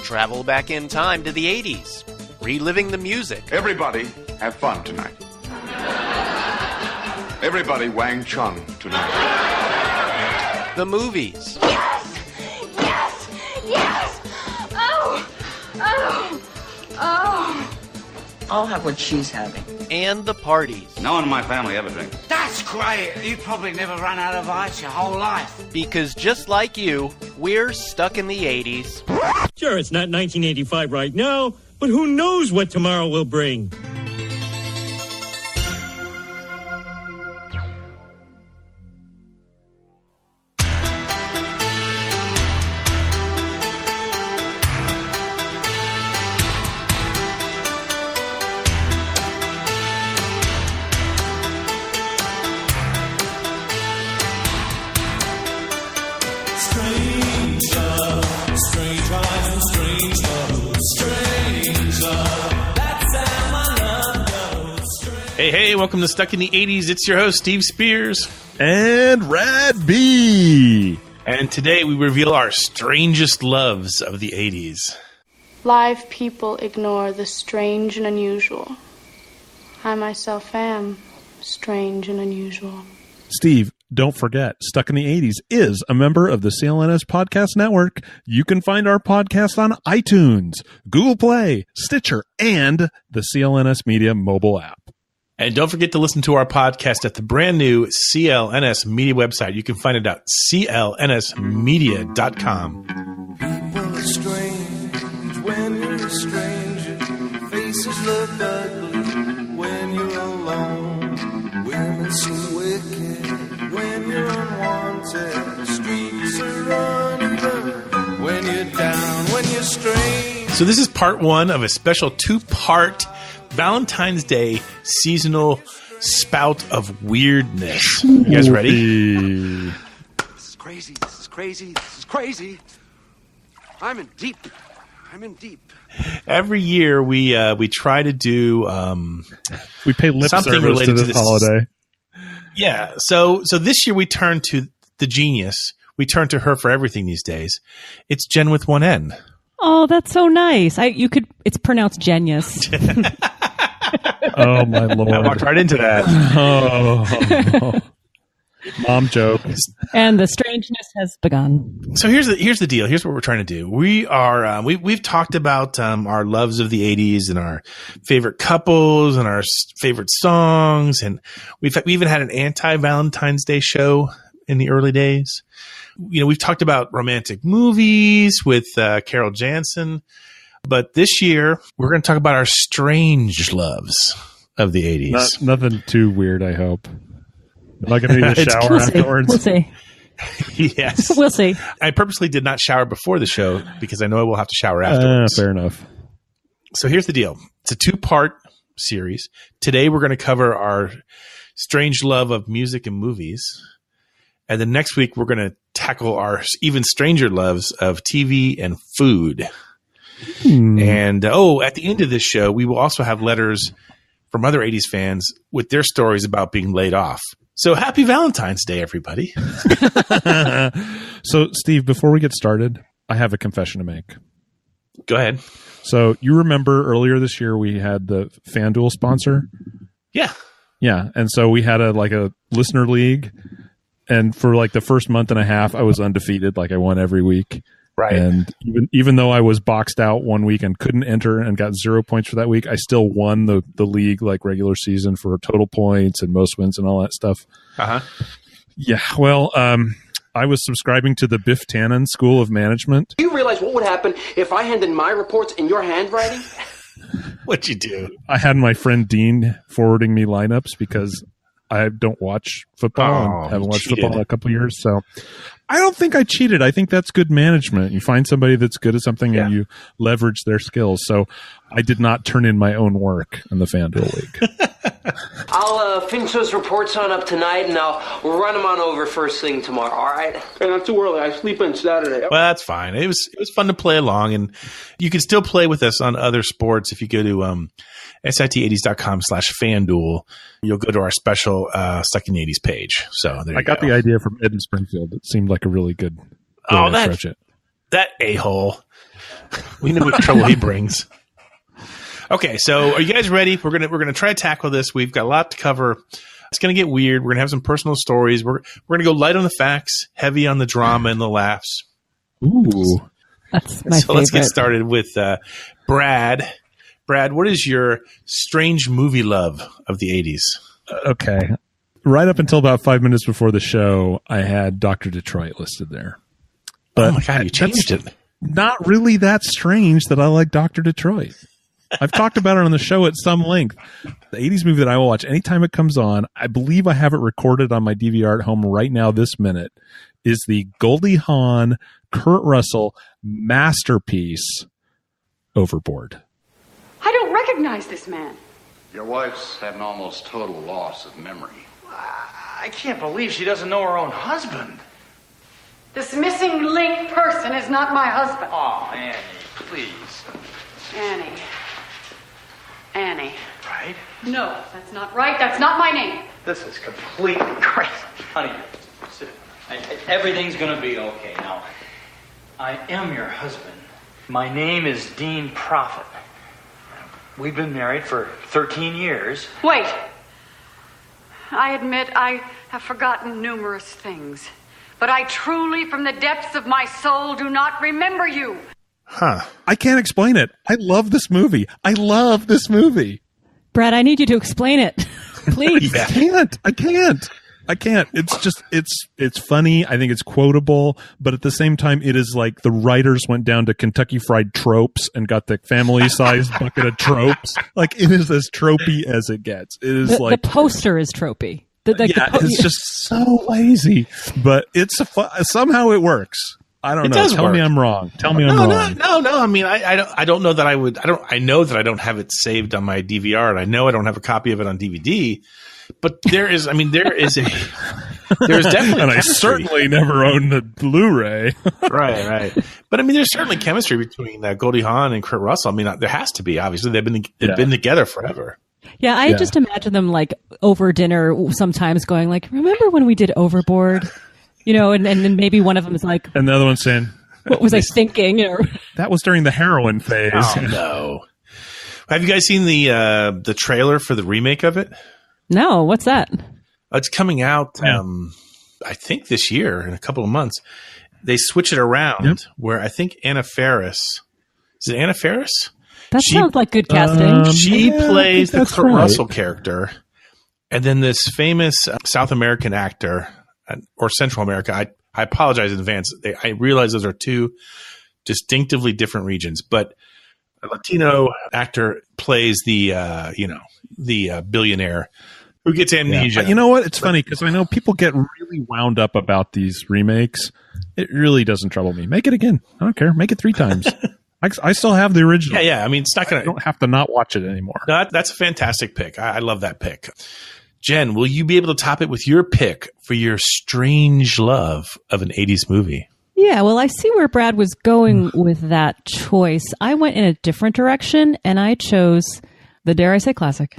travel back in time to the 80s, reliving the music. Everybody have fun tonight. Everybody Wang Chung tonight. The movies. Yes! Yes! Yes! Oh! Oh! Oh! I'll have what she's having. And the parties. No one in my family ever drinks. That's great. You probably never run out of ice your whole life. Because just like you, we're stuck in the 80s. Sure, it's not 1985 right now, but who knows what tomorrow will bring. Hey, welcome to Stuck in the 80s. It's your host, Steve Spears. And Rad B. And today we reveal our strangest loves of the 80s. Live people ignore the strange and unusual. I myself am strange and unusual. Steve, don't forget, Stuck in the 80s is a member of the CLNS Podcast Network. You can find our podcast on iTunes, Google Play, Stitcher, and the CLNS Media mobile app. And don't forget to listen to our podcast at the brand new CLNS Media website. You can find it at clnsmedia.com. People are strange when you're a stranger. Faces look ugly when you're alone. Women seem wicked when you're unwanted. Streets are uneven when you're down, when you're strange. So this is part one of a special two-part Valentine's Day seasonal spout of weirdness. You guys ready? This is crazy. This is crazy. This is crazy. I'm in deep. Every year we try to do we pay lip something service related to this holiday. Yeah. So this year we turn to the genius. We turn to her for everything these days. It's Jen with one N. Oh, that's so nice. It's pronounced genius. Oh my Lord. I walked right into that. Oh. Mom joke. And the strangeness has begun. So here's the deal. Here's what we're trying to do. We are we've talked about our loves of the 80s and our favorite couples and our favorite songs, and we even had an anti-Valentine's Day show in the early days. You know, we've talked about romantic movies with Carol Jansen, but this year we're going to talk about our strange loves of the 80s. Nothing too weird, I hope. Am I going to need a shower afterwards? We'll see. Yes. We'll see. I purposely did not shower before the show because I know I will have to shower afterwards. Fair enough. So here's the deal. It's a two-part series. Today we're going to cover our strange love of music and movies. And then next week, we're going to tackle our even stranger loves of TV and food. And, at the end of this show, we will also have letters from other 80s fans with their stories about being laid off. So happy Valentine's Day, everybody. So, Steve, before we get started, I have a confession to make. Go ahead. So you remember earlier this year, we had the FanDuel sponsor? Yeah. Yeah. And so we had a listener league. And for the first month and a half, I was undefeated. I won every week. Right. And even though I was boxed out one week and couldn't enter and got 0 points for that week, I still won the league regular season for total points and most wins and all that stuff. Uh-huh. Yeah. Well, I was subscribing to the Biff Tannen School of Management. Do you realize what would happen if I handed my reports in your handwriting? What'd you do? I had my friend Dean forwarding me lineups because I don't watch football and haven't watched football in a couple of years. So I don't think I cheated. I think that's good management. You find somebody that's good at something and you leverage their skills. So I did not turn in my own work in the FanDuel League. I'll finish those reports on up tonight, and I'll run them on over first thing tomorrow, all right? Hey, not too early. I sleep in Saturday. Well, that's fine. It was fun to play along, and you can still play with us on other sports if you go to sit80s.com/FanDuel. You'll go to our special Stuck in the 80s page. So there you I got go. the idea from Ed in Springfield. It seemed like a really good way to approach it. That a-hole. We know what trouble he brings. Okay, so are you guys ready? We're gonna try to tackle this. We've got a lot to cover. It's gonna get weird. We're gonna have some personal stories. We're gonna go light on the facts, heavy on the drama and the laughs. Ooh, that's my favorite. Let's get started with Brad. Brad, what is your strange movie love of the 80s? Okay, right up until about 5 minutes before the show, I had Dr. Detroit listed there. But oh my God, you changed it. Not really that strange that I like Dr. Detroit. I've talked about it on the show at some length. The 80s movie that I will watch anytime it comes on, I believe I have it recorded on my DVR at home right now this minute, is the Goldie Hawn, Kurt Russell masterpiece, Overboard. I don't recognize this man. Your wife's had an almost total loss of memory. I can't believe she doesn't know her own husband. This missing link person is not my husband. Oh, Annie, please. Annie. Annie. Right? No, that's not right. That's not my name. This is completely crazy. Honey, sit. Everything's gonna be okay now. I am your husband. My name is Dean Prophet. We've been married for 13 years. Wait. I admit I have forgotten numerous things. But I truly, from the depths of my soul, do not remember you. Huh. I can't explain it. I love this movie. Brad, I need you to explain it. Please. I can't. It's just, it's funny. I think it's quotable, but at the same time, it is like the writers went down to Kentucky Fried Tropes and got the family-sized bucket of tropes. Like, it is as tropey as it gets. It is the poster is tropey. It's just so lazy, but it's somehow it works. I don't know. Tell me I'm wrong. No. I mean, I don't know that I would. I know that I don't have it saved on my DVR, and I know I don't have a copy of it on DVD. But there's definitely, and I certainly never owned the Blu-ray. right. But I mean, there's certainly chemistry between Goldie Hawn and Kurt Russell. I mean, there has to be. Obviously, they've been together forever. Yeah, I just imagine them like over dinner sometimes going like, "Remember when we did Overboard?" You know, and then maybe one of them is like, and the other one's saying, "What was I thinking?" You know, that was during the heroin phase. Oh no! Have you guys seen the trailer for the remake of it? No, what's that? It's coming out, I think this year in a couple of months. They switch it around where I think Anna Faris. Is it Anna Faris? That sounds like good casting. She plays the Kurt Russell character, and then this famous South American actor or Central America. I apologize in advance. I realize those are two distinctively different regions, but a Latino actor plays the billionaire who gets amnesia. Yeah. You know what? It's funny because I know people get really wound up about these remakes. It really doesn't trouble me. Make it again. I don't care. Make it 3 times. I still have the original. Yeah. I mean, it's not going to. I don't have to not watch it anymore. No, that's a fantastic pick. I love that pick. Jen, will you be able to top it with your pick for your strange love of an 80s movie? Yeah, well, I see where Brad was going with that choice. I went in a different direction, and I chose the, dare I say, classic,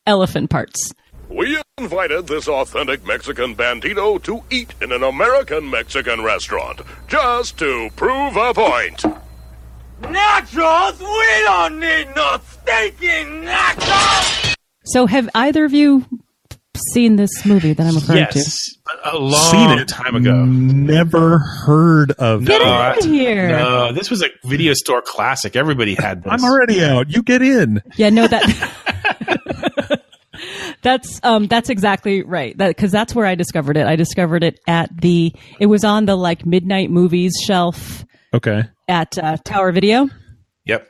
Elephant Parts. We invited this authentic Mexican bandito to eat in an American Mexican restaurant, just to prove a point. Nachos? We don't need no stinking nachos! So have either of you seen this movie that I'm referring to? Yes, a long time ago. Never heard of Get in here. No, this was a video store classic. Everybody had this. I'm already out. You get in. Yeah, no, that's exactly right. Because that's where I discovered it. I discovered it it was on the like midnight movies shelf. Okay. At Tower Video. Yep.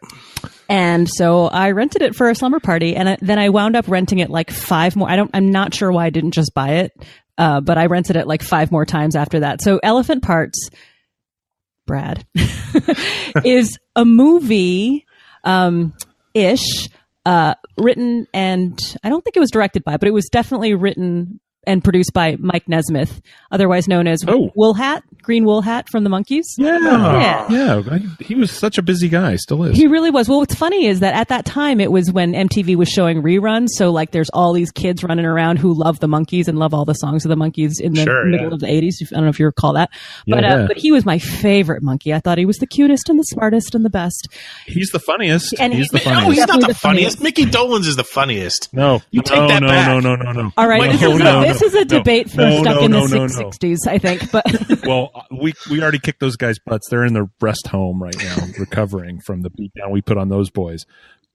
And so I rented it for a slumber party, and then I wound up renting it like 5 more. I'm not sure why I didn't just buy it, but I rented it like 5 more times after that. So Elephant Parts, Brad, is a movie ish written, and I don't think it was directed by, but it was definitely written and produced by Mike Nesmith, otherwise known as Wool Hat, Green Wool Hat from the Monkees. Yeah. He was such a busy guy, still is. He really was. Well, what's funny is that at that time it was when MTV was showing reruns, so like there's all these kids running around who love the Monkees and love all the songs of the Monkees in the middle of the 80s. I don't know if you recall that. But he was my favorite Monkee. I thought he was the cutest and the smartest and the best. He's the funniest. And he's the No, funniest. he's not the funniest. Mickey Dolenz is the funniest. No. You take that back. No. All right, this is a debate for stuck in the 60s, I think. But well, we already kicked those guys' butts. They're in the rest home right now, recovering from the beatdown we put on those boys.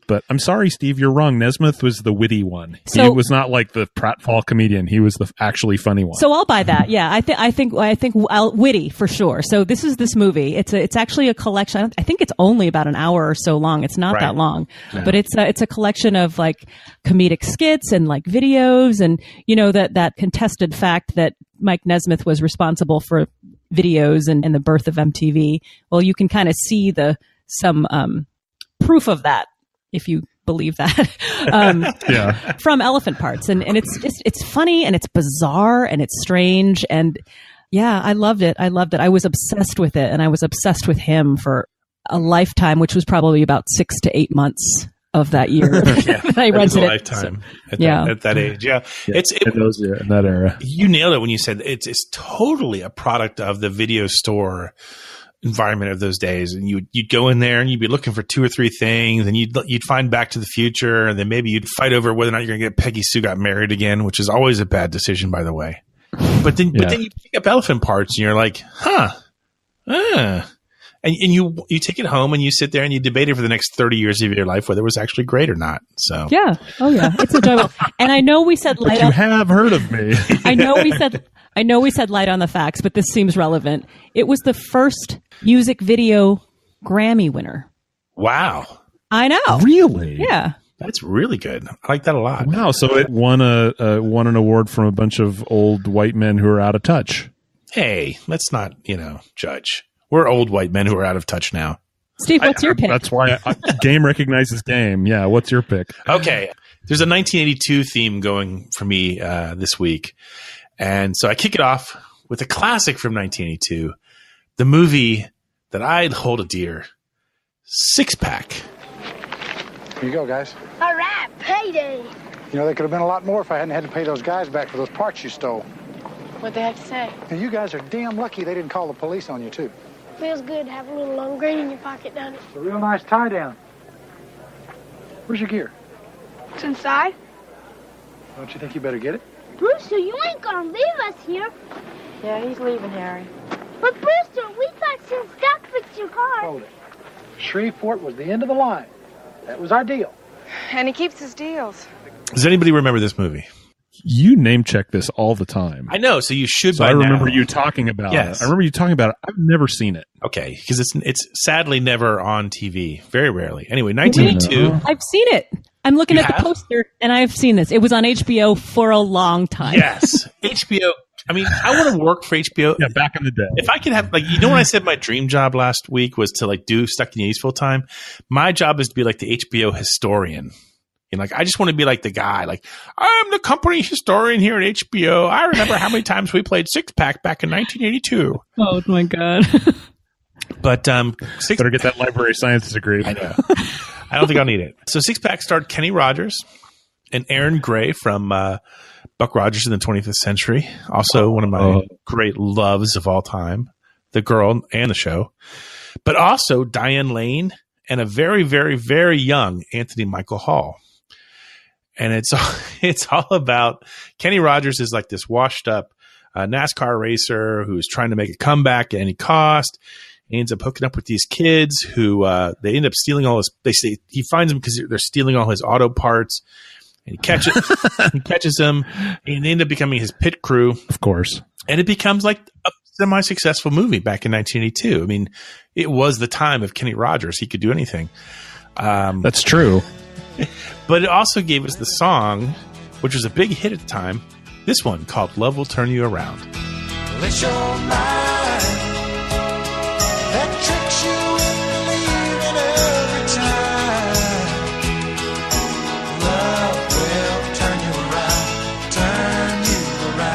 But I'm sorry, Steve, you're wrong. Nesmith was the witty one. He was not like the pratfall comedian. He was the actually funny one. So I'll buy that. Yeah, I think witty for sure. So this movie. It's actually a collection. I think it's only about an hour or so long. It's not that long, but it's a collection of like comedic skits and like videos, and that contested fact that Mike Nesmith was responsible for videos and the birth of MTV. Well, you can kind of see some proof of that, if you believe that, from Elephant Parts. And it's funny and it's bizarre and it's strange. And yeah, I loved it. I was obsessed with it, and I was obsessed with him for a lifetime, which was probably about 6 to 8 months of that year. That I rented it. Lifetime at that age. Yeah. In that era. You nailed it when you said it's totally a product of the video store environment of those days, and you'd go in there and you'd be looking for 2 or 3 things, and you'd find Back to the Future, and then maybe you'd fight over whether or not you're going to get Peggy Sue Got Married Again, which is always a bad decision, by the way. But then you pick up Elephant Parts and you're like, and you take it home and you sit there and you debate it for the next 30 years of your life whether it was actually great or not. So yeah, it's enjoyable. And I know we said light. But you have heard of me. I know we said light on the facts, but this seems relevant. It was the first music video Grammy winner. Wow. I know. Really? Yeah. That's really good. I like that a lot. Wow. So it won an award from a bunch of old white men who are out of touch. Hey, let's not, judge. We're old white men who are out of touch now. Steve, what's your pick? That's why game recognizes game. Yeah. What's your pick? Okay. There's a 1982 theme going for me this week. And so I kick it off with a classic from 1982, the movie that I hold dear, Six Pack. Here you go, guys. All right, payday. There could have been a lot more if I hadn't had to pay those guys back for those parts you stole. What'd they have to say? And you guys are damn lucky they didn't call the police on you, too. Feels good to have a little long grain in your pocket, doesn't it? It's a real nice tie down. Where's your gear? It's inside. Don't you think you better get it? Brewster, you ain't gonna leave us here. Yeah, he's leaving, Harry. But Brewster, we thought since Doc fixed your car. Hold it. Shreveport was the end of the line. That was our deal. And he keeps his deals. Does anybody remember this movie? You name check this all the time. I know, so you should. So by I remember now. you talking about Yes. it. I remember you talking about it. I've never seen it. Okay, because it's sadly never on TV. Very rarely. Anyway, 1982. I've seen it. I'm looking You at have? the poster, and I've seen this. It was on HBO for a long time. Yes, HBO. I mean, I want to work for HBO. Yeah, back in the day. If I could have, when I said my dream job last week was to do Stuck in the 80s full time, my job is to be like the HBO historian. I just want to be like the guy, I'm the company historian here at HBO. I remember how many times we played Six Pack back in 1982. Oh my God. But better get that library sciences degree. I know. I don't think I'll need it. So Six Pack starred Kenny Rogers and Aaron Gray from Buck Rogers in the 25th Century. Also one of my great loves of all time, the girl and the show. But also Diane Lane and a very, very, very young Anthony Michael Hall. And it's all about Kenny Rogers is like this washed up NASCAR racer who's trying to make a comeback at any cost. He ends up hooking up with these kids who they end up stealing all his. They say he finds them because they're stealing all his auto parts, and he catches them, and they end up becoming his pit crew, of course. And it becomes like a semi-successful movie back in 1982. I mean, it was the time of Kenny Rogers; he could do anything. That's true. But it also gave us the song, which was a big hit at the time. This one called "Love Will Turn You Around." Let your mind that tricks you into leaving every time. Love will turn you around, turn you around.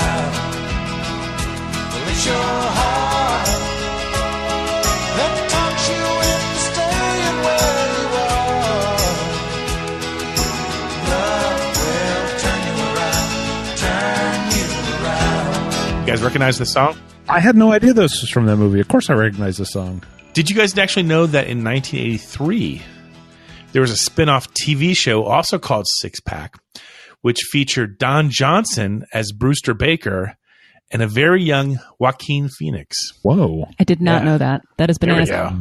guys recognize the song? I had no idea this was from that movie. Of course I recognize the song. Did you guys actually know that in 1983, there was a spin-off TV show also called Six Pack, which featured Don Johnson as Brewster Baker and a very young Joaquin Phoenix. Whoa. I did not know that. That has been There we bananas.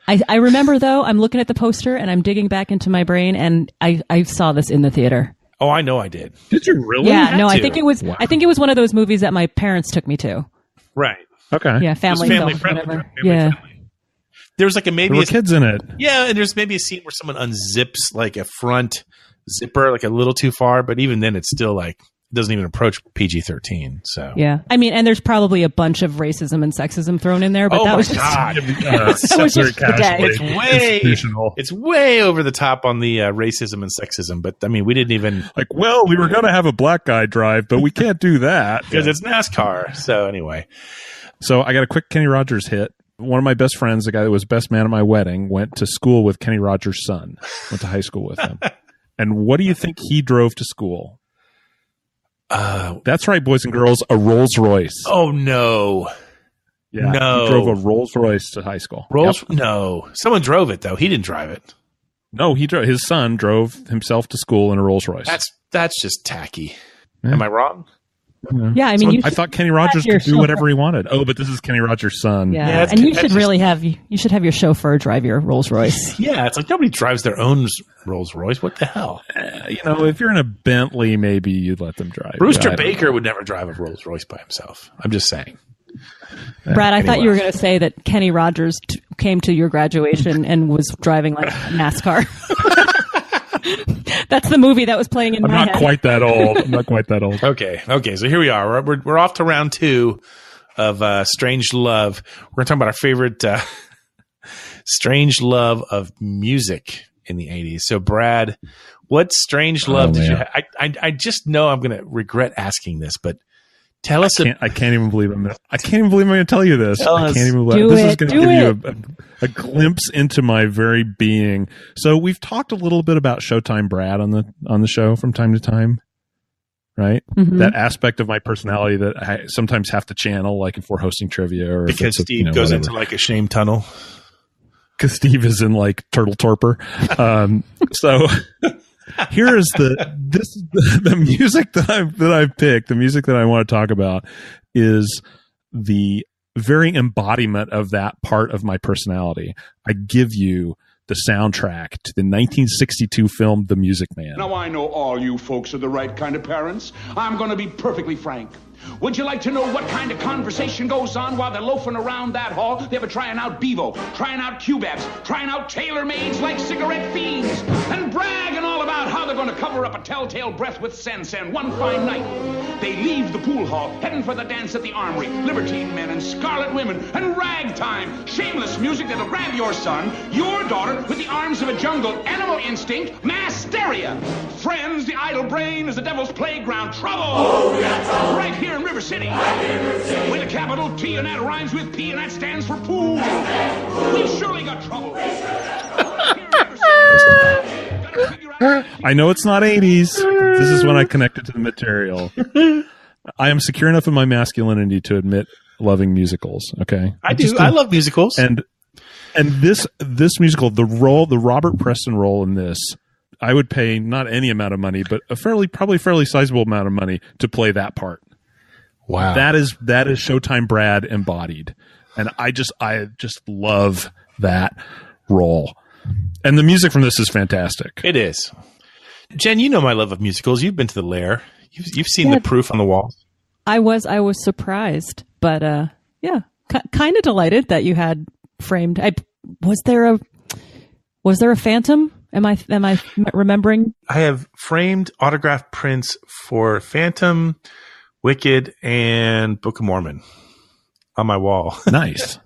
go. I remember, though, I'm looking at the poster and I'm digging back into my brain, and I saw this in the theater. Oh, I know I did. Did you really? Yeah, no, I think it was. Wow. I think it was one of those movies that my parents took me to. Right. Okay. Yeah, family film, friendly. whatever. Family friendly. There's like There were kids in it. Yeah, and there's maybe a scene where someone unzips like a front zipper like a little too far, but even then it's still like it doesn't even approach PG-13. So Yeah, I mean, and there's probably a bunch of racism and sexism thrown in there, but that was just that was just the day. It's way over the top on the racism and sexism. But I mean, we didn't even we were going to have a black guy drive, but we can't do that because it's NASCAR. So anyway, so I got a quick Kenny Rogers hit. One of my best friends, the guy that was best man at my wedding, went to school with Kenny Rogers' son. Went to high school with him. And what do you think he drove to school? That's right, boys and girls, a Rolls Royce. Oh no. Yeah, no. He drove a Rolls Royce to high school. No. Someone drove it though. He didn't drive it. No, his son drove himself to school in a Rolls Royce. That's just tacky. Yeah. Am I wrong? Yeah, I mean, I thought Kenny Rogers could do whatever he wanted. Oh, but this is Kenny Rogers' son. Yeah, and you should really have your chauffeur drive your Rolls Royce. Yeah, it's like nobody drives their own Rolls Royce. What the hell? If you're in a Bentley, maybe you'd let them drive. Brewster Baker would never drive a Rolls Royce by himself. I'm just saying. Brad, I thought you were going to say that Kenny Rogers came to your graduation and was driving like NASCAR. That's the movie that was playing in my head. I'm not quite that old. Okay. So here we are. We're off to round 2 of Strange Love. We're going to talk about our favorite Strange Love of music in the 80s. So, Brad, what Strange Love did you have? I just know I'm going to regret asking this, but tell us. I can't even believe I'm going to tell you this. I can't even believe this is going to give you a glimpse into my very being. So we've talked a little bit about Showtime Brad on the show from time to time, right? Mm-hmm. That aspect of my personality that I sometimes have to channel, like if we're hosting trivia or because Steve goes into like a shame tunnel. Because Steve is in like turtle torpor. So. Here is the music that I've picked. The music that I want to talk about is the very embodiment of that part of my personality. I give you the soundtrack to the 1962 film The Music Man. Now I know all you folks are the right kind of parents. I'm going to be perfectly frank. Would you like to know what kind of conversation goes on while they're loafing around that hall? They were trying out Bevo, trying out Q-Babs, trying out tailor-mades like cigarette fiends, and bragging all about how they're going to cover up a telltale breath with Sen one fine night. They leave the pool hall, heading for the dance at the Armory, libertine men and scarlet women, and ragtime, shameless music that'll grab your son, your daughter, with the arms of a jungle, animal instinct, mass hysteria. Friends, the idle brain is the devil's playground. Trouble! Oh, yeah, trouble! Right here in River City. With a capital T, and that rhymes with P, and that stands for pool. We've surely got trouble. I know it's not 80s. This is when I connected to the material. I am secure enough in my masculinity to admit loving musicals. Okay, I do. I love musicals. And this musical, the Robert Preston role in this, I would pay not any amount of money, but probably fairly sizable amount of money to play that part. Wow, that is Showtime Brad embodied, and I just love that role. And the music from this is fantastic. It is. Jen, you know my love of musicals. You've been to the Lair. You've seen the proof on the walls. I was surprised, but kind of delighted that you had framed. Was there a Phantom? Am I remembering? I have framed autographed prints for Phantom, Wicked, and Book of Mormon on my wall. Nice.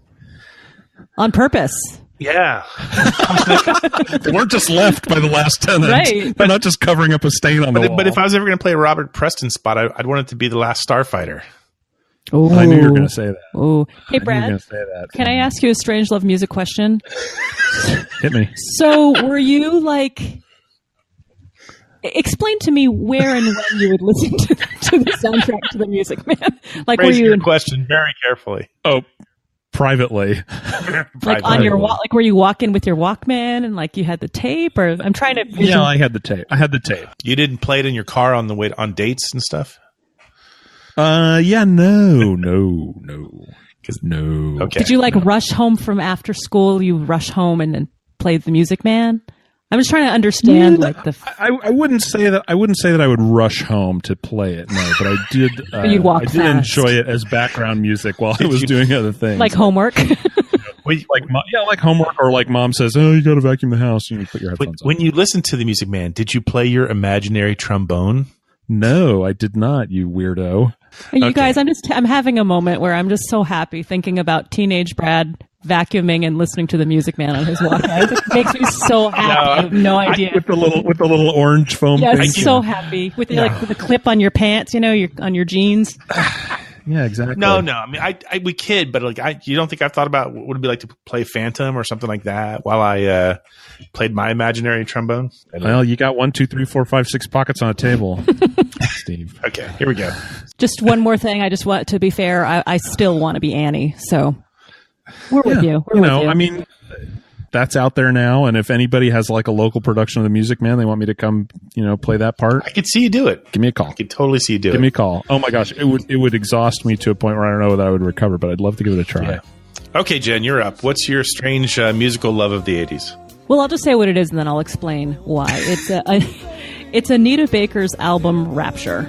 On purpose. Yeah. They weren't just left by the last tenant. Right. They're not just covering up a stain on the wall. But if I was ever going to play a Robert Preston spot, I'd want it to be The Last Starfighter. Ooh. I knew you were going to say that. Oh, hey Brad, can I ask you a Strange Love music question? Hit me. So were you like... Explain to me where and when you would listen to the soundtrack to the Music Man? Like, Phrase were you your question very carefully. Oh, privately. like on your like, were you walking with your Walkman and like you had the tape? Or I'm trying to. Yeah, I had the tape. You didn't play it in your car on the way on dates and stuff? Yeah, no. Okay. Did you like rush home from after school? You rush home and then play the Music Man? I'm just trying to understand, like the. I wouldn't say that. I wouldn't say that I would rush home to play it. No, but I did. You'd walk I did fast. enjoy it as background music while I was doing other things, like homework. like homework, or like mom says, "Oh, you got to vacuum the house," and you put your headphones on. When you listen to the Music Man, did you play your imaginary trombone? No, I did not. You weirdo. You guys, I'm having a moment where I'm just so happy thinking about teenage Brad vacuuming and listening to the Music Man on his Walkman. It makes me so happy. I have no idea. With the little orange foam. Yeah, thing. I'm so happy with the clip on your pants. You know, on your jeans. Yeah, exactly. No. I mean, we kid, but like, you don't think I've thought about what would it be like to play Phantom or something like that while I played my imaginary trombone? Well, you got 1, 2, 3, 4, 5, 6 pockets on a table, Steve. Okay, here we go. Just one more thing. I just want to be fair. I still want to be Annie. So we're with you. We're with you. I mean, that's out there now. And if anybody has like a local production of the Music Man, they want me to come, play that part. I could see you do it. Give me a call. I could totally see you do it. Give me a call. Oh my gosh, it would exhaust me to a point where I don't know that I would recover, but I'd love to give it a try. Yeah. Okay, Jen, you're up. What's your strange musical love of the 80s? Well, I'll just say what it is, and then I'll explain why. It's Anita Baker's album Rapture.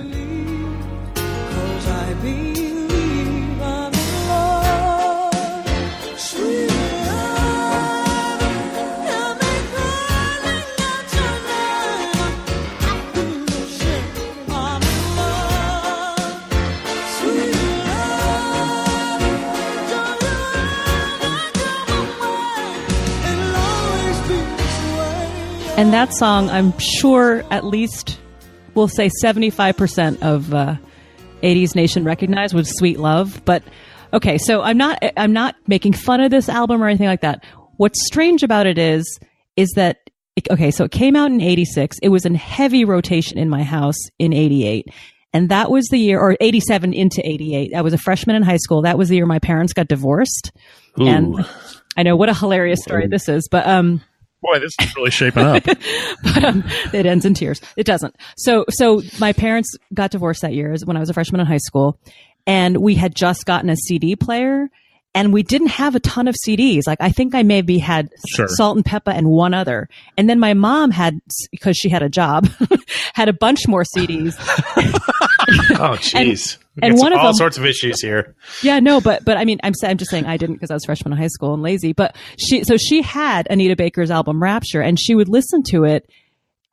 And that song, I'm sure at least we'll say 75% of 80s Nation recognized was Sweet Love. But okay, so I'm not making fun of this album or anything like that. What's strange about it is that, so it came out in 86. It was in heavy rotation in my house in 88. And that was the year, or 87 into 88. I was a freshman in high school. That was the year my parents got divorced. Ooh. And I know what a hilarious story this is, but boy, this is really shaping up. But it ends in tears. It doesn't. So my parents got divorced that year when I was a freshman in high school, and we had just gotten a CD player, and we didn't have a ton of CDs. Like, I think I maybe had Salt and Pepper and one other. And then my mom had, because she had a job, had a bunch more CDs. Oh, jeez. And one of all them, sorts of issues here. Yeah, no, but I mean, I'm just saying I didn't because I was a freshman in high school and lazy. But she had Anita Baker's album Rapture, and she would listen to it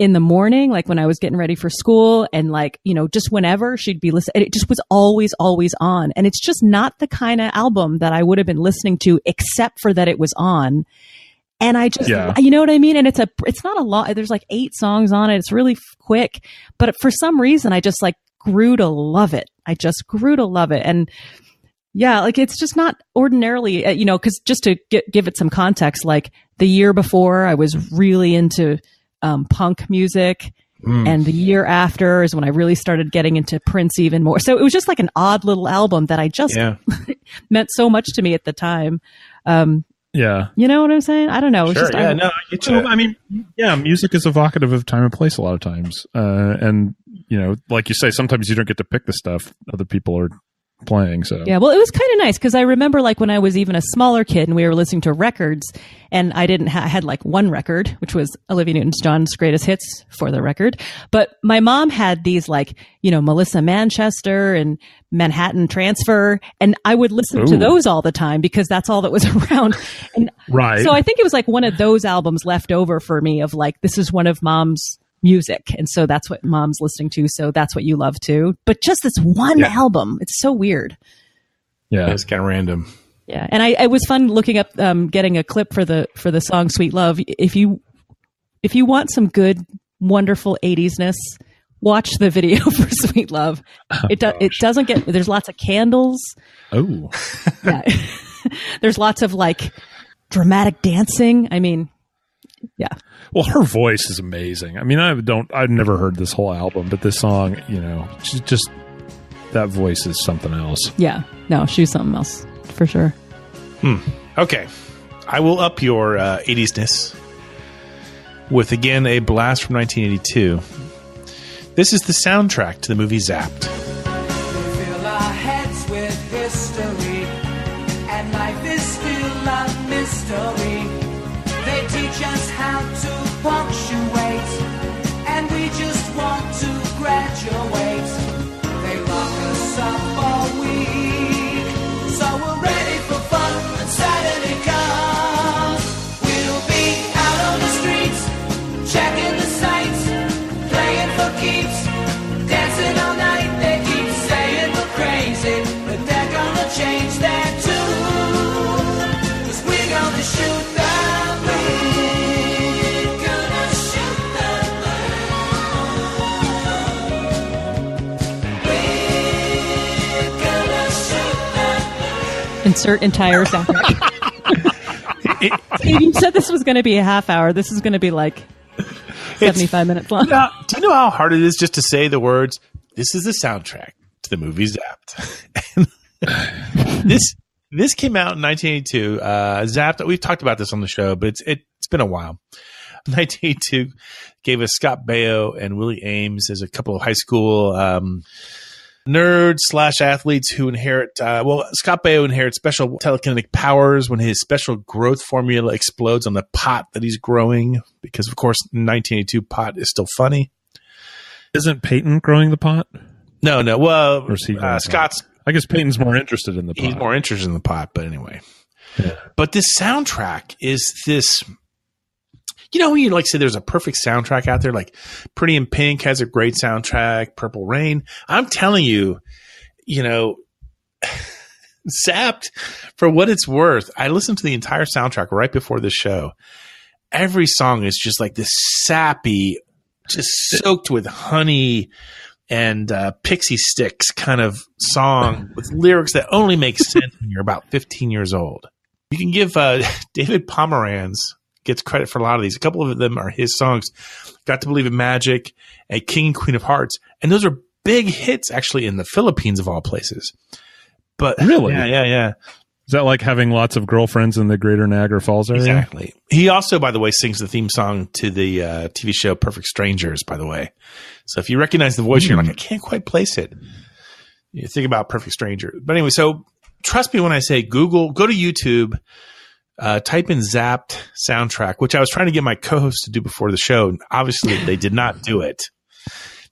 in the morning, like when I was getting ready for school, and like, just whenever she'd be listening. It just was always on. And it's just not the kind of album that I would have been listening to, except for that it was on. And I just, you know what I mean? And it's not a lot. There's like 8 songs on it. It's really quick, but for some reason I just like grew to love it. And yeah, like it's just not ordinarily, cause just to give it some context, like the year before I was really into punk music. And the year after is when I really started getting into Prince even more. So it was just like an odd little album that I just meant so much to me at the time. Yeah. You know what I'm saying? I don't know. It's Sure, just, I get you. I mean, music is evocative of time and place a lot of times. And, like you say, sometimes you don't get to pick the stuff other people are playing. So yeah, well, it was kind of nice because I remember like when I was even a smaller kid and we were listening to records, and I had like one record, which was Olivia Newton-John's Greatest Hits, for the record. But my mom had these like, Melissa Manchester and Manhattan Transfer, and I would listen to those all the time because that's all that was around. And right. So I think it was like one of those albums left over for me of like, this is one of Mom's music, and so that's what Mom's listening to, so that's what you love too. But just this one album, it's so weird. Yeah, it's kind of random. Yeah, and it was fun looking up, getting a clip for the song "Sweet Love." If you want some good, wonderful 80s-ness, watch the video for "Sweet Love." It doesn't get. There's lots of candles. Oh, yeah. There's lots of like dramatic dancing. I mean, yeah. Well, her voice is amazing. I mean, I've never heard this whole album, but this song, that voice is something else. Yeah. No, she's something else for sure. Okay. I will up your 80s-ness with, again, a blast from 1982. This is the soundtrack to the movie Zapped. We fill our heads with history, and life is still a mystery. They teach us how to punctuate, and we just want to graduate. They lock us up all week, so we're ready for fun when Saturday comes. We'll be out on the streets, checking the sights, playing for keeps, dancing all night. They keep saying we're crazy, but they're gonna change that tune, 'cause we're gonna shoot the moon. Gonna shoot the moon. We're gonna shoot the moon. Insert entire soundtrack. You said this was going to be a half hour. This is going to be like 75 minutes long. Now, do you know how hard it is just to say the words, this is the soundtrack to the movie Zapped? This came out in 1982. Zapped, we've talked about this on the show, but it's been a while. 1982 gave us Scott Baio and Willie Ames as a couple of high school nerds / athletes who inherit, Scott Baio inherits special telekinetic powers when his special growth formula explodes on the pot that he's growing, because of course 1982 pot is still funny. Isn't Peyton growing the pot? No. Well, Or is he growing the Scott's, pot? I guess Peyton's more interested in the pot. he's more interested in the pot, but anyway. Yeah. But this soundtrack is this, you know, when you like say there's a perfect soundtrack out there, like Pretty in Pink has a great soundtrack, Purple Rain. I'm telling you, you know, Zapped, for what it's worth, I listened to the entire soundtrack right before this show. Every song is just like this sappy, just soaked with honey and pixie sticks kind of song with lyrics that only make sense when you're about 15 years old. You can give David Pomeranz gets credit for a lot of these. A couple of them are his songs. Got to Believe in Magic and King and Queen of Hearts. And those are big hits actually in the Philippines of all places. But really? Yeah. Is that like having lots of girlfriends in the greater Niagara Falls area? Exactly. He also, by the way, sings the theme song to the TV show Perfect Strangers, by the way. So if you recognize the voice, you're like, I can't quite place it. You think about Perfect Strangers. But anyway, so trust me when I say go to YouTube, type in Zapped soundtrack, which I was trying to get my co-host to do before the show. And obviously, they did not do it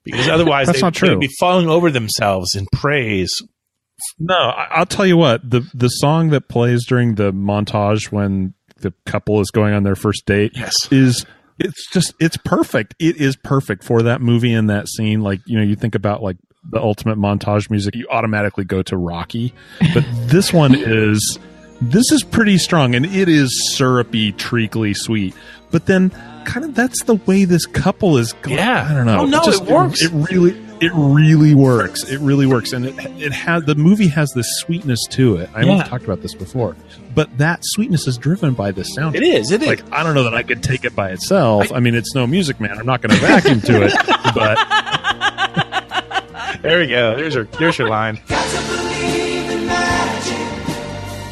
because otherwise they would be falling over themselves in praise. No, I'll tell you what, the song that plays during the montage when the couple is going on their first date it's perfect. It is perfect for that movie and that scene. Like, you know, you think about like the ultimate montage music, you automatically go to Rocky. But this is pretty strong, and it is syrupy, treacly sweet. But then kind of that's the way this couple is going. Yeah. I don't know. Oh, no, it works. It really works. It really works. And the movie has this sweetness to it. I know I've talked about this before. But that sweetness is driven by the sound. It is. Like, I don't know that I could take it by itself. I mean, it's no Music Man. I'm not going to vacuum to it. But there we go. There's your line. Got to believe in magic.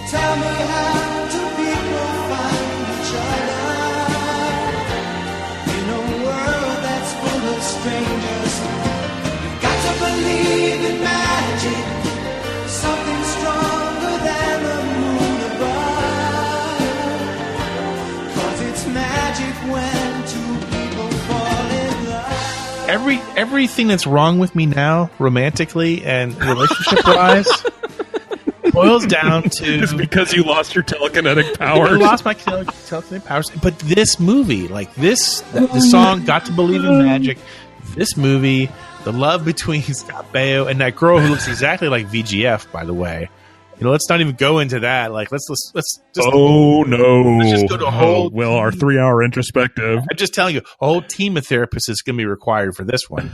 Tell me how do people find each other in a world that's full of strangers? You've got to believe in magic, something stronger than the moon above. 'Cause it's magic when two people fall in love. Everything that's wrong with me now, romantically and relationship-wise, boils down to it's because you lost your telekinetic powers. I lost my telekinetic powers. But this movie, like the song "Got to Believe in Magic," this movie, the love between Scott Baio and that girl who looks exactly like VGF, by the way. You know, let's not even go into that. Like, let's just. Oh no! Let's just go to a whole. Our 3-hour introspective. I'm just telling you, a whole team of therapists is going to be required for this one.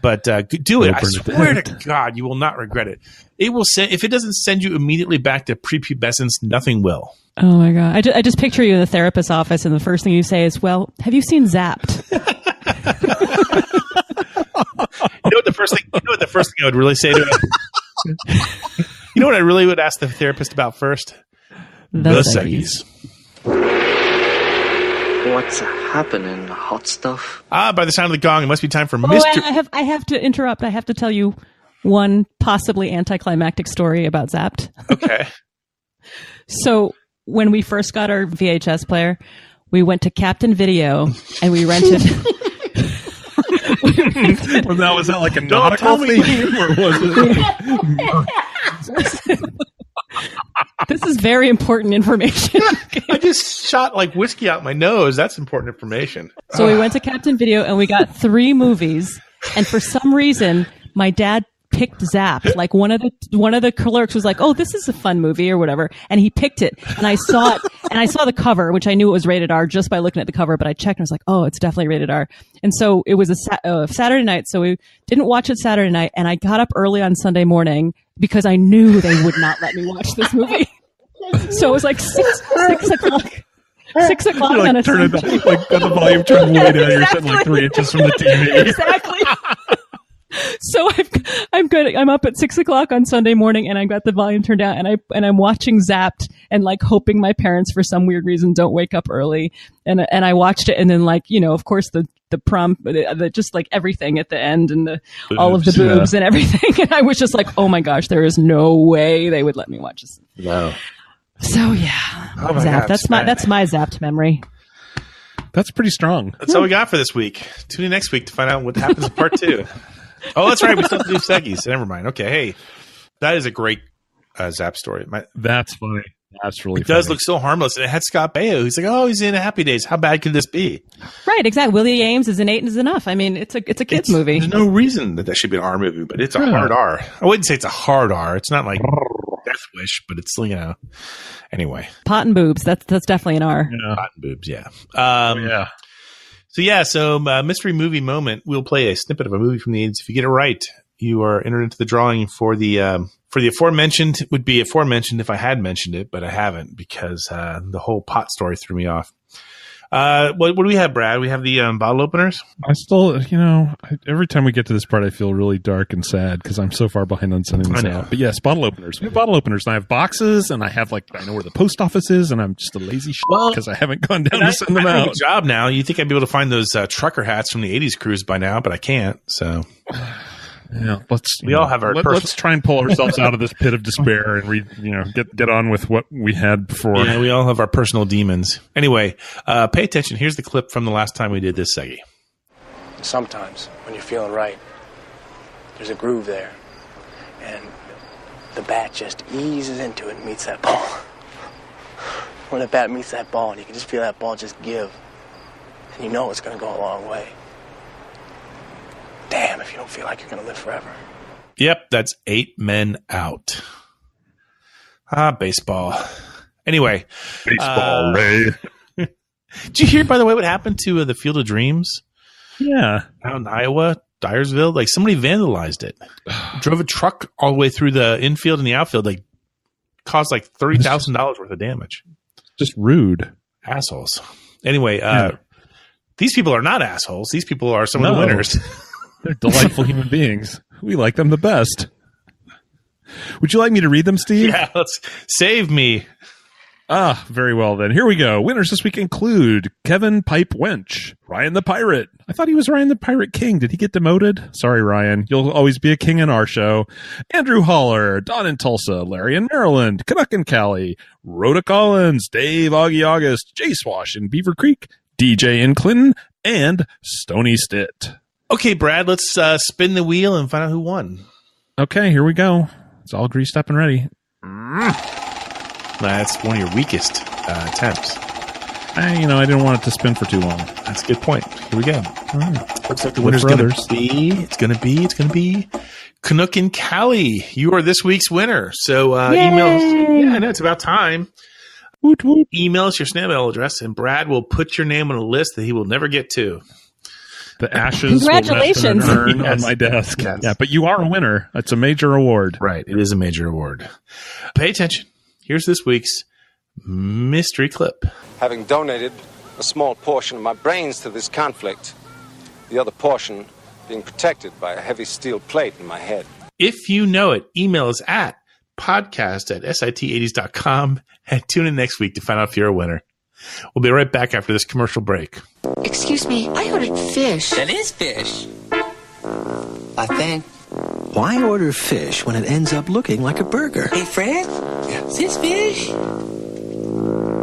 But do it. I swear to God, you will not regret it. It will send, if it doesn't send you immediately back to prepubescence, nothing will. Oh my God! I just picture you in the therapist's office, and the first thing you say is, "Well, have you seen Zapped?" You know what the first thing I would really say to it? You know what I really would ask the therapist about first? The seggies. What's happening, hot stuff? By the sound of the gong, it must be time for Mr. I have to interrupt. I have to tell you one possibly anticlimactic story about Zapped. Okay. So when we first got our VHS player, we went to Captain Video and we rented. Was that like a nautical theme, or was it? This is very important information. I just shot like whiskey out my nose. That's important information. So we went to Captain Video and we got 3 movies. And for some reason, my dad picked Zapped. Like one of the clerks was like, "Oh, this is a fun movie" or whatever, and he picked it. And I saw it, and I saw the cover, which I knew it was rated R just by looking at the cover. But I checked and I was like, "Oh, it's definitely rated R." And so it was a Saturday night, so we didn't watch it Saturday night. And I got up early on Sunday morning because I knew they would not let me watch this movie. So it was like 6 o'clock. 6 o'clock like, on a turn Sunday. it like got the volume turned way down. You're sitting like 3 inches from the TV. Exactly. So I'm good. I'm up at 6 o'clock on Sunday morning, and I got the volume turned down, and I'm watching Zapped, and like hoping my parents for some weird reason don't wake up early, and I watched it, and then like of course the prom, just like everything at the end, and all of the boobs and everything, and I was just like, oh my gosh, there is no way they would let me watch this. No. So yeah, Oh my Zapped. God, That's my Zapped memory. That's pretty strong. That's all we got for this week. Tune in next week to find out what happens in part 2. Oh, that's right. We still have to do seggies. Never mind. Okay. Hey, that is a great Zap story. That's funny. That's really It does look so harmless. And it had Scott Baio. He's like, oh, he's in Happy Days. How bad could this be? Right, exactly. Willie Ames is an 8 is enough. I mean, it's a kid's movie. There's no reason that should be an R movie, but it's a hard R. I wouldn't say it's a hard R. It's not like Death Wish, but it's, anyway. Pot and boobs. That's definitely an R. Yeah. Pot and boobs, yeah. So mystery movie moment. We'll play a snippet of a movie from the 80s. If you get it right, you are entered into the drawing for the aforementioned. It would be aforementioned if I had mentioned it, but I haven't because the whole pot story threw me off. What do we have, Brad? We have the bottle openers. I still, every time we get to this part, I feel really dark and sad because I'm so far behind on sending this out. But yes, bottle openers. We have bottle openers. And I have boxes, and I have I know where the post office is, and I'm just a lazy shit because I haven't gone down to send them out. Good job now. You think I'd be able to find those trucker hats from the 80s cruise by now, but I can't. So. Yeah, let's try and pull ourselves out of this pit of despair and get on with what we had before. Yeah, we all have our personal demons. Anyway, pay attention. Here's the clip from the last time we did this, Seggie. Sometimes when you're feeling right, there's a groove there, and the bat just eases into it and meets that ball. When the bat meets that ball, and you can just feel that ball just give, and you know it's going to go a long way. Damn, if you don't feel like you're going to live forever. Yep, that's 8 Men Out. Baseball. Anyway. Baseball, Ray. Did you hear, by the way, what happened to the Field of Dreams? Yeah. Out in Iowa, Dyersville? Like, somebody vandalized it. Drove a truck all the way through the infield and the outfield. Like, caused like $30,000 worth of damage. Just rude. Assholes. Anyway, these people are not assholes. These people are some of the winners. They're delightful human beings. We like them the best. Would you like me to read them, Steve? Yeah, let's save me. Very well then. Here we go. Winners this week include Kevin Pipe Wench, Ryan the Pirate. I thought he was Ryan the Pirate King. Did he get demoted? Sorry, Ryan. You'll always be a king in our show. Andrew Holler, Don in Tulsa, Larry in Maryland, Canuck in Cali, Rhoda Collins, Dave Augie August, Jay Swash in Beaver Creek, DJ in Clinton, and Stony Stitt. Okay, Brad, let's spin the wheel and find out who won. Okay, here we go. It's all greased up and ready. That's one of your weakest attempts. I didn't want it to spin for too long. That's a good point. Here we go. All right. Looks like the winner's going to be Canuck and Cali. You are this week's winner. So email us. Yeah, I know, it's about time. Woot, woot. Email us your snail address, and Brad will put your name on a list that he will never get to. The ashes Congratulations. will rest in an urn on my desk. Yes. Yeah, but you are a winner. It's a major award. Right. It is a major award. Pay attention. Here's this week's mystery clip. Having donated a small portion of my brains to this conflict, the other portion being protected by a heavy steel plate in my head. If you know it, email us at podcast@sit80s.com and tune in next week to find out if you're a winner. We'll be right back after this commercial break. Excuse me, I ordered fish. That is fish. I think. Why order fish when it ends up looking like a burger? Hey, Fred? Is this fish?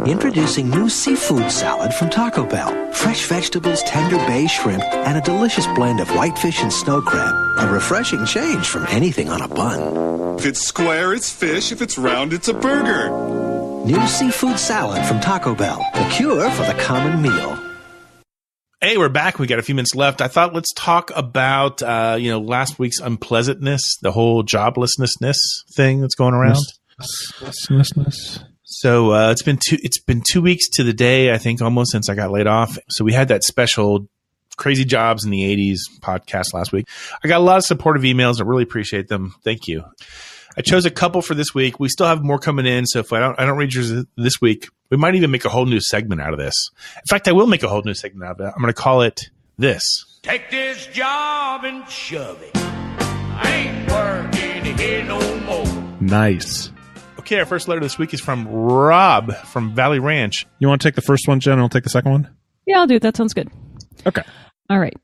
Introducing new seafood salad from Taco Bell. Fresh vegetables, tender bay shrimp, and a delicious blend of whitefish and snow crab. A refreshing change from anything on a bun. If it's square, it's fish. If it's round, it's a burger. New seafood salad from Taco Bell. The cure for the common meal. Hey, we're back. We got a few minutes left. I thought let's talk about last week's unpleasantness, the whole joblessness thing that's going around. So it's been 2 weeks to the day, I think, almost since I got laid off. So we had that special Crazy Jobs in the 80s podcast last week. I got a lot of supportive emails. I really appreciate them. Thank you. I chose a couple for this week. We still have more coming in, so if I don't read yours this week, we might even make a whole new segment out of this. In fact, I will make a whole new segment out of it. I'm going to call it this. Take this job and shove it. I ain't working here no more. Nice. Okay, our first letter this week is from Rob from Valley Ranch. You want to take the first one, Jen, and I'll take the second one? Yeah, I'll do it. That sounds good. Okay. All right.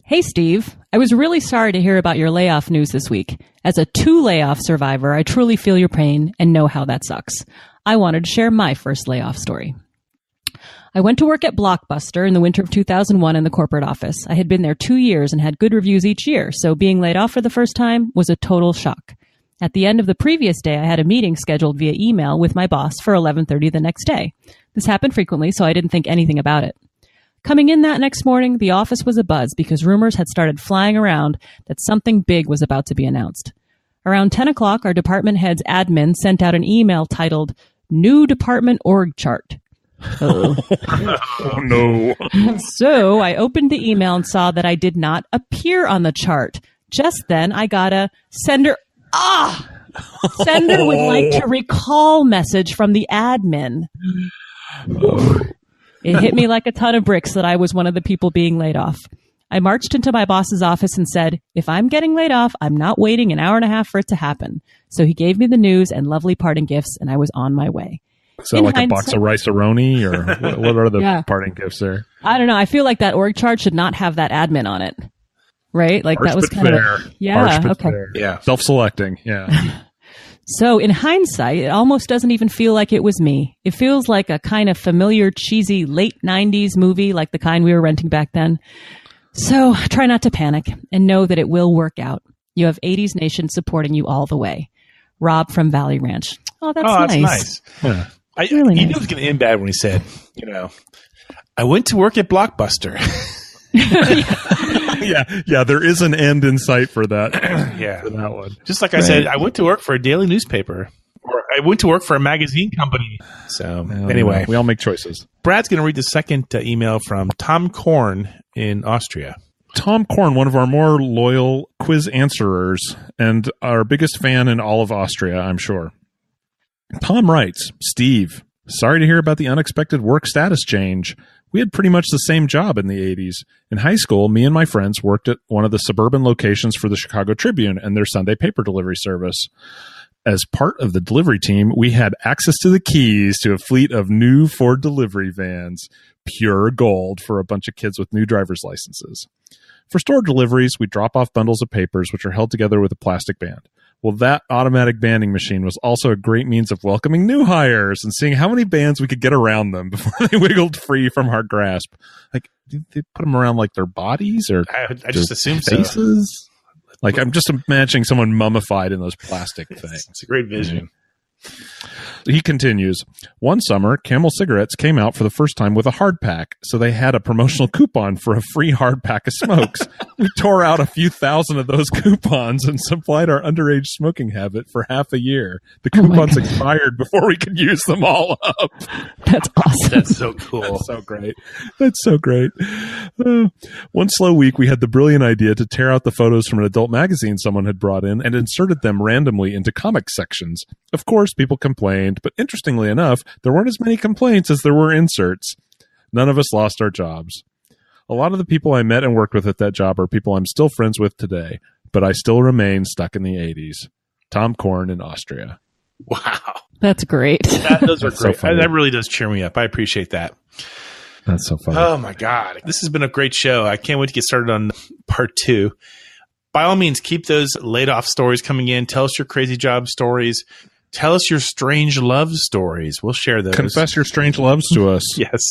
Hey, Steve. I was really sorry to hear about your layoff news this week. As a 2 layoff survivor, I truly feel your pain and know how that sucks. I wanted to share my first layoff story. I went to work at Blockbuster in the winter of 2001 in the corporate office. I had been there 2 years and had good reviews each year, so being laid off for the first time was a total shock. At the end of the previous day, I had a meeting scheduled via email with my boss for 11:30 the next day. This happened frequently, so I didn't think anything about it. Coming in that next morning, the office was abuzz because rumors had started flying around that something big was about to be announced. Around 10 o'clock, our department head's admin sent out an email titled, New Department Org Chart. Oh, no. So I opened the email and saw that I did not appear on the chart. Just then, I got a sender would like to recall message from the admin. It hit me like a ton of bricks that I was one of the people being laid off. I marched into my boss's office and said, if I'm getting laid off, I'm not waiting an hour and a half for it to happen. So he gave me the news and lovely parting gifts, and I was on my way. Is that like a box of rice-a-roni, or what are the parting gifts there? I don't know. I feel like that org chart should not have that admin on it. Right? Like that was kind of okay. Yeah. Self-selecting. Yeah. So in hindsight, it almost doesn't even feel like it was me. It feels like a kind of familiar, cheesy late 90s movie, like the kind we were renting back then. So try not to panic and know that it will work out. You have 80s Nation supporting you all the way. Rob from Valley Ranch. Oh, that's nice. Yeah. Really he nice. knew it was going to end bad when he said, I went to work at Blockbuster. Yeah, there is an end in sight for that. For that one. Just like I said, I went to work for a daily newspaper, or I went to work for a magazine company. So anyway, we all make choices. Brad's going to read the second email from Tom Korn in Austria. Tom Korn, one of our more loyal quiz answerers and our biggest fan in all of Austria, I'm sure. Tom writes, Steve, sorry to hear about the unexpected work status change. We had pretty much the same job in the 80s. In high school, me and my friends worked at one of the suburban locations for the Chicago Tribune and their Sunday paper delivery service. As part of the delivery team, we had access to the keys to a fleet of new Ford delivery vans, pure gold for a bunch of kids with new driver's licenses. For store deliveries, we drop off bundles of papers, which are held together with a plastic band. Well, that automatic banding machine was also a great means of welcoming new hires and seeing how many bands we could get around them before they wiggled free from our grasp. Like, did they put them around like their bodies or I just assumed faces? So. Like, I'm just imagining someone mummified in those plastic things. It's a great vision. He continues, one summer, Camel cigarettes came out for the first time with a hard pack, so they had a promotional coupon for a free hard pack of smokes. We tore out a few thousand of those coupons and supplied our underage smoking habit for half a year. The coupons expired before we could use them all up. That's awesome. That's so cool. That's so great. That's so great. One slow week, we had the brilliant idea to tear out the photos from an adult magazine someone had brought in and inserted them randomly into comic sections. Of course, people complained, but interestingly enough, there weren't as many complaints as there were inserts. None of us lost our jobs. A lot of the people I met and worked with at that job are people I'm still friends with today, but I still remain stuck in the 80s. Tom Korn in Austria. Wow. That's great. Those are great. So that really does cheer me up. I appreciate that. That's so funny. Oh, my God. This has been a great show. I can't wait to get started on part 2. By all means, keep those laid-off stories coming in. Tell us your crazy job stories. Tell us your strange love stories. We'll share those. Confess your strange loves to us. Yes.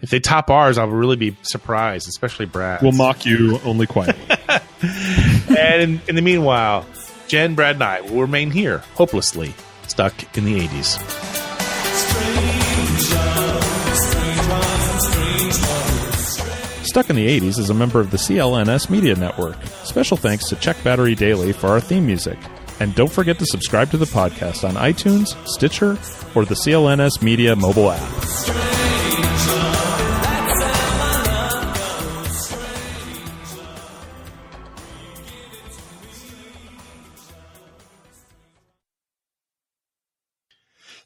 If they top ours, I'll really be surprised, especially Brad. We'll mock you only quietly. And in the meanwhile, Jen, Brad, and I will remain here, hopelessly stuck in the 80s. Stuck in the 80s is a member of the CLNS Media Network. Special thanks to Check Battery Daily for our theme music. And don't forget to subscribe to the podcast on iTunes, Stitcher, or the CLNS Media mobile app.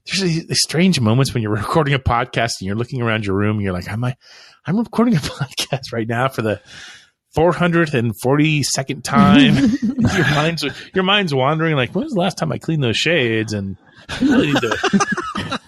There's these strange moments when you're recording a podcast and you're looking around your room and you're like, I'm recording a podcast right now for the 442nd time. Your mind's wandering like, when was the last time I cleaned those shades? And I really need to